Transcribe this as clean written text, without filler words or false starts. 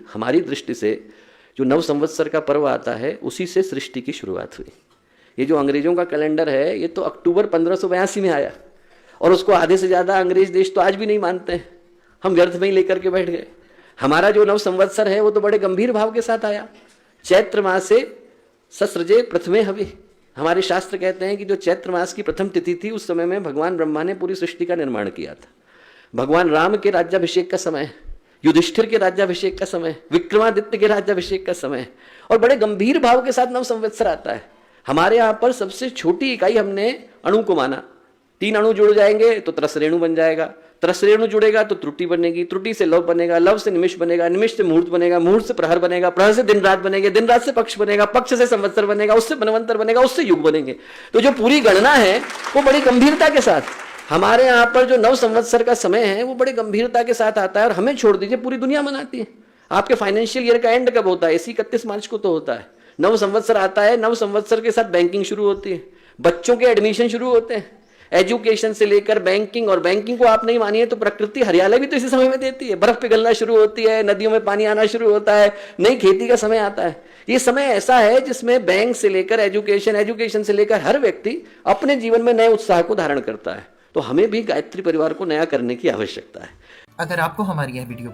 हमारी दृष्टि से जो नव संवत्सर का पर्व आता है उसी से सृष्टि की शुरुआत हुई। ये जो अंग्रेजों का कैलेंडर है ये तो अक्टूबर 1582 में आया और उसको आधे से ज़्यादा अंग्रेज देश तो आज भी नहीं मानते हैं। हम व्यर्थ में ही लेकर के बैठ गए। हमारा जो नव संवत्सर है वो तो बड़े गंभीर भाव के साथ आया। चैत्र मासे ससृजे प्रथमे हवि। हमारे शास्त्र कहते हैं कि जो चैत्र मास की प्रथम तिथि थी उस समय में भगवान ब्रह्मा ने पूरी सृष्टि का निर्माण किया था। भगवान राम के राज्याभिषेक का समय, युधिष्ठिर के राज्याभिषेक का समय, विक्रमादित्य के राज्याभिषेक का समय, और बड़े गंभीर भाव के साथ नव संवत्सर आता है। हमारे यहाँ पर सबसे छोटी इकाई हमने अणु को माना। 3 अणु जुड़ जाएंगे तो त्रसरेणु बन जाएगा, त्रसरेणु जुड़ेगा तो त्रुटि बनेगी, त्रुटि से लव बनेगा, लव से निमिष बनेगा, निमिष से मुहूर्त बनेगा, मुहूर्त से प्रहर बनेगा, प्रहर से दिन रात बनेगा, दिन रात से पक्ष बनेगा, पक्ष से संवत्सर बनेगा, उससे मनवंतर बनेगा, उससे युग बनेंगे। तो जो पूरी गणना है वो बड़ी गंभीरता के साथ हमारे यहाँ पर जो नव संवत्सर का समय है वो बड़े गंभीरता के साथ आता है। और हमें छोड़ दीजिए, पूरी दुनिया मनाती है। आपके फाइनेंशियल ईयर का एंड कब होता है? इसी 31 मार्च को तो होता है। नव संवत्सर आता है, नव संवत्सर के साथ बैंकिंग शुरू होती है, बच्चों के एडमिशन शुरू होते हैं, एजुकेशन से लेकर बैंकिंग। और बैंकिंग को आप नहीं मानिए तो प्रकृति हरियाली भी तो इसी समय में देती है। बर्फ पिघलना शुरू होती है, नदियों में पानी आना शुरू होता है, नई खेती का समय आता है। ये समय ऐसा है जिसमें बैंक से लेकर एजुकेशन, एजुकेशन से लेकर हर व्यक्ति अपने जीवन में नए उत्साह को धारण करता है। तो हमें भी गायत्री परिवार को नया करने की आवश्यकता है। अगर आपको हमारी यह वीडियो